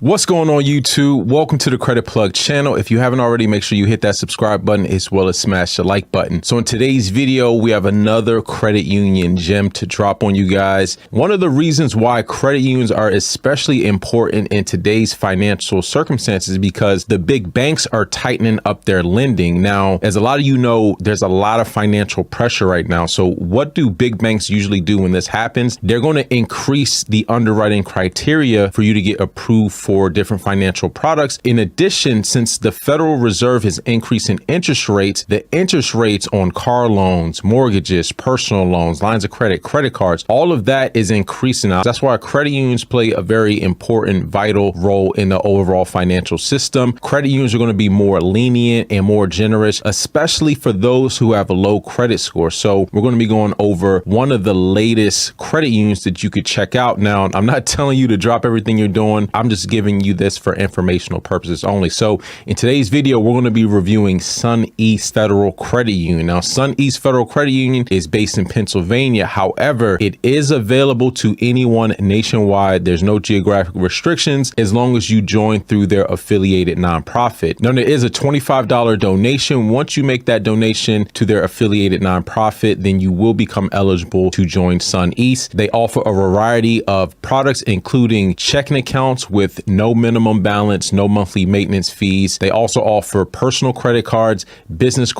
What's going on, YouTube? Welcome to the Credit Plug channel. If you haven't already, make sure you hit that subscribe button as well as smash the like button. So in today's video, we have another credit union gem to drop on you guys. One of the reasons why credit unions are especially important in today's financial circumstances is because the big banks are tightening up their lending. Now, as a lot of you know, there's a lot of financial pressure right now. So what do big banks usually do when this happens? They're going to increase the underwriting criteria for you to get approved for different financial products. In addition, since the Federal Reserve is increasing interest rates, the interest rates on car loans, mortgages, personal loans, lines of credit, credit cards, all of that is increasing. That's why credit unions play a very important, vital role in the overall financial system. Credit unions are going to be more lenient and more generous, especially for those who have a low credit score. So we're going to be going over one of the latest credit unions that you could check out. Now, I'm not telling you to drop everything you're doing. I'm just giving you this for informational purposes only. So in today's video, we're going to be reviewing SunEast Federal Credit Union. Now, SunEast Federal Credit Union is based in Pennsylvania. However, it is available to anyone nationwide. There's no geographic restrictions as long as you join through their affiliated nonprofit. Now, there is a $25 donation. Once you make that donation to their affiliated nonprofit, then you will become eligible to join SunEast. They offer a variety of products, including checking accounts with no minimum balance, no monthly maintenance fees. They also offer personal credit cards, business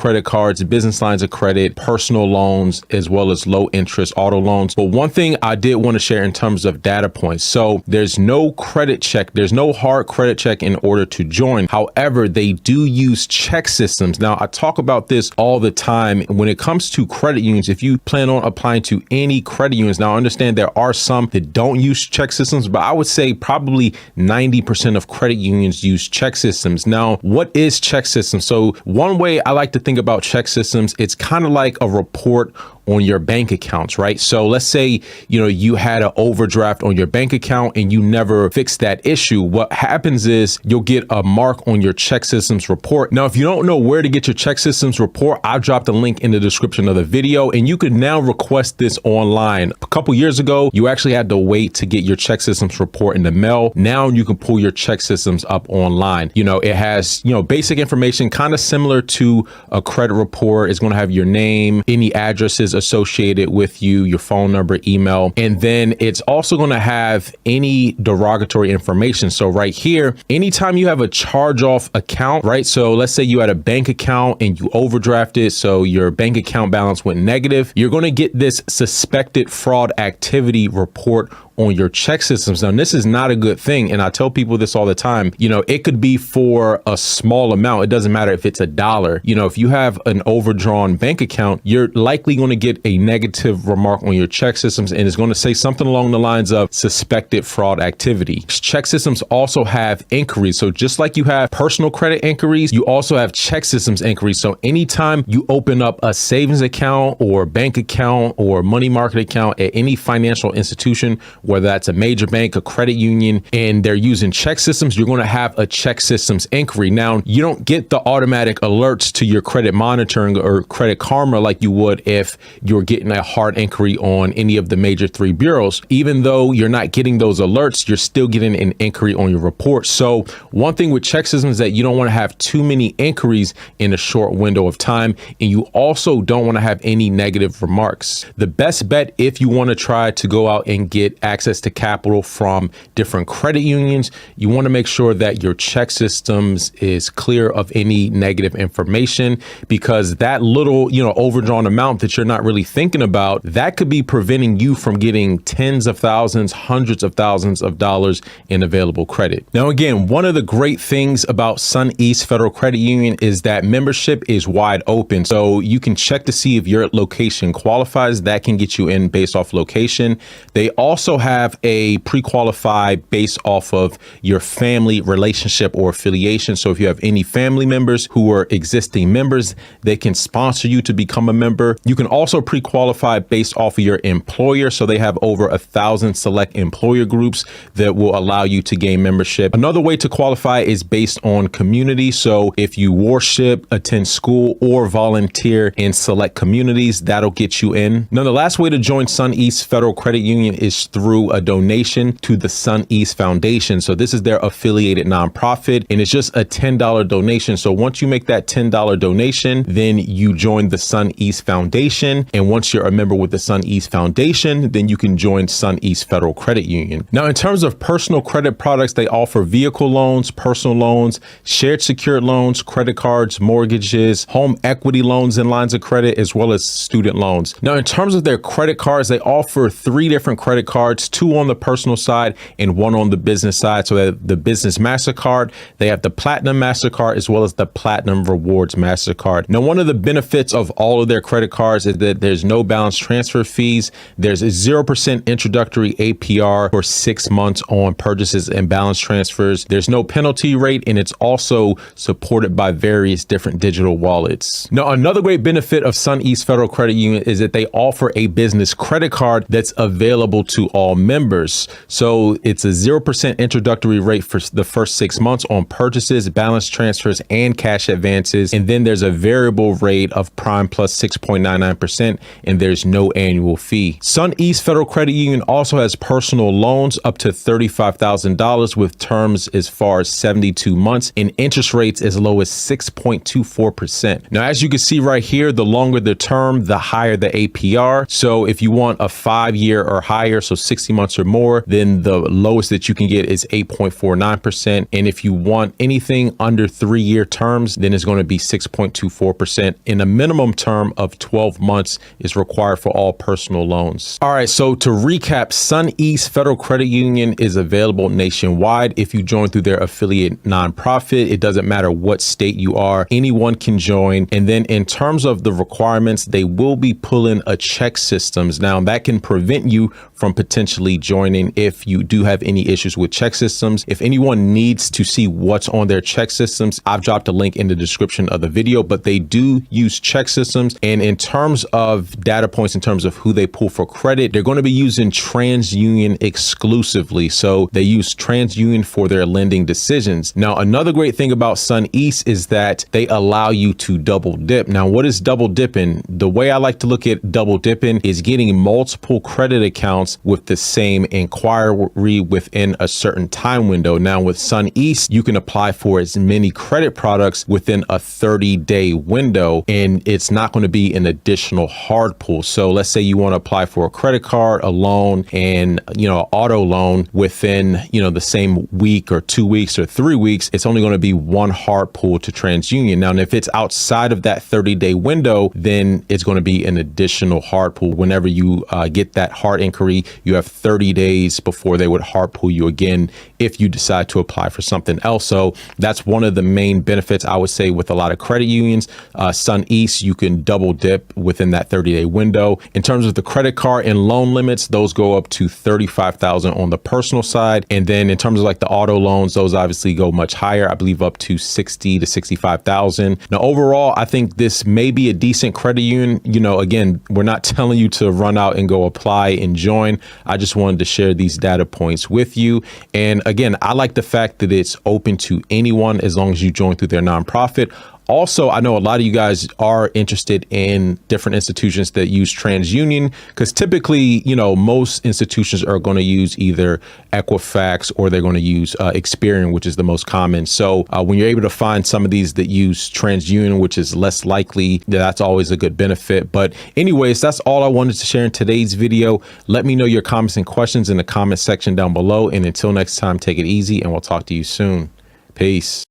lines of credit, personal loans, as well as low interest auto loans. But one thing I did want to share in terms of data points. So there's no credit check. There's no hard credit check in order to join. However, they do use check systems. Now, I talk about this all the time. When it comes to credit unions, if you plan on applying to any credit unions, now I understand there are some that don't use check systems, but I would say probably 90% of credit unions use check systems. Now, what is check systems? So one way I like to think about check systems, it's kind of like a report on your bank accounts, right? So let's say, you had an overdraft on your bank account and you never fixed that issue. What happens is you'll get a mark on your check systems report. Now, if you don't know where to get your check systems report, I've dropped a link in the description of the video and you can now request this online. A couple years ago, you actually had to wait to get your check systems report in the mail. Now you can pull your check systems up online. It has, basic information, kind of similar to a credit report. It's going to have your name, any addresses associated with you, your phone number, email, and then it's also going to have any derogatory information. So right here, anytime you have a charge-off account, right? So let's say you had a bank account and you overdrafted, so your bank account balance went negative, you're going to get this suspected fraud activity report on your check systems. Now, this is not a good thing. And I tell people this all the time, it could be for a small amount. It doesn't matter if it's $1. If you have an overdrawn bank account, you're likely going to get a negative remark on your check systems. And it's going to say something along the lines of suspected fraud activity. Check systems also have inquiries. So just like you have personal credit inquiries, you also have check systems inquiries. So anytime you open up a savings account or bank account or money market account at any financial institution, whether that's a major bank, a credit union, and they're using check systems, you're going to have a check systems inquiry. Now, you don't get the automatic alerts to your credit monitoring or Credit Karma like you would if you're getting a hard inquiry on any of the major 3 bureaus. Even though you're not getting those alerts, you're still getting an inquiry on your report. So one thing with check systems is that you don't want to have too many inquiries in a short window of time, and you also don't want to have any negative remarks. The best bet, if you want to try to go out and get access to capital from different credit unions, you want to make sure that your check systems is clear of any negative information, because that little, overdrawn amount that you're not really thinking about, that could be preventing you from getting tens of thousands, hundreds of thousands of dollars in available credit. Now, again, one of the great things about SunEast Federal Credit Union is that membership is wide open. So you can check to see if your location qualifies. That can get you in based off location. They also have a pre-qualified based off of your family relationship or affiliation. So if you have any family members who are existing members, they can sponsor you to become a member. You can also pre-qualify based off of your employer. So they have over 1,000 select employer groups that will allow you to gain membership. Another way to qualify is based on community. So if you worship, attend school, or volunteer in select communities, that'll get you in. Now, the last way to join SunEast Federal Credit Union is through through a donation to the Sun East Foundation. So this is their affiliated nonprofit, and it's just a $10 donation. So once you make that $10 donation, then you join the Sun East Foundation. And once you're a member with the Sun East Foundation, then you can join Sun East Federal Credit Union. Now, in terms of personal credit products, they offer vehicle loans, personal loans, shared secured loans, credit cards, mortgages, home equity loans and lines of credit, as well as student loans. Now, in terms of their credit cards, they offer 3 different credit cards, 2 on the personal side and 1 on the business side. So that the business MasterCard, they have the Platinum MasterCard as well as the Platinum Rewards MasterCard. Now, one of the benefits of all of their credit cards is that there's no balance transfer fees. There's a 0% introductory APR for 6 months on purchases and balance transfers. There's no penalty rate, and it's also supported by various different digital wallets. Now, another great benefit of Sun East Federal Credit Union is that they offer a business credit card that's available to all members. So it's a 0% introductory rate for the first 6 months on purchases, balance transfers, and cash advances. And then there's a variable rate of prime plus 6.99%, and there's no annual fee. Sun East Federal Credit Union also has personal loans up to $35,000 with terms as far as 72 months and interest rates as low as 6.24%. Now, as you can see right here, the longer the term, the higher the APR. So if you want a 5-year or higher, so 60 months or more, then the lowest that you can get is 8.49%. And if you want anything under 3-year terms, then it's going to be 6.24%. And a minimum term of 12 months is required for all personal loans. All right, so to recap, Sun East Federal Credit Union is available nationwide. If you join through their affiliate nonprofit, it doesn't matter what state you are, anyone can join. And then in terms of the requirements, they will be pulling a check systems. Now, that can prevent you from potentially joining if you do have any issues with check systems. If anyone needs to see what's on their check systems, I've dropped a link in the description of the video, but they do use check systems. And in terms of data points, in terms of who they pull for credit, they're going to be using TransUnion exclusively. So they use TransUnion for their lending decisions. Now, another great thing about Sun East is that they allow you to double dip. Now, what is double dipping? The way I like to look at double dipping is getting multiple credit accounts with the same inquiry within a certain time window. Now, with Sun East, you can apply for as many credit products within a 30-day window, and it's not going to be an additional hard pull. So let's say you want to apply for a credit card, a loan, and an auto loan within the same week or 2 weeks or 3 weeks. It's only going to be one hard pull to TransUnion. Now, and if it's outside of that 30-day window, then it's going to be an additional hard pull. Whenever you get that hard inquiry, you have 30 days before they would hard pull you again if you decide to apply for something else. So that's one of the main benefits, I would say, with a lot of credit unions. Sun East, you can double dip within that 30-day window. In terms of the credit card and loan limits, those go up to $35,000 on the personal side. And then in terms of like the auto loans, those obviously go much higher, I believe up to $60,000 to $65,000. Now, overall, I think this may be a decent credit union. Again, we're not telling you to run out and go apply and join. I just wanted to share these data points with you. And again, I like the fact that it's open to anyone as long as you join through their nonprofit. Also, I know a lot of you guys are interested in different institutions that use TransUnion, because typically, most institutions are going to use either Equifax or they're going to use Experian, which is the most common. So when you're able to find some of these that use TransUnion, which is less likely, that's always a good benefit. But anyways, that's all I wanted to share in today's video. Let me know your comments and questions in the comment section down below. And until next time, take it easy and we'll talk to you soon. Peace.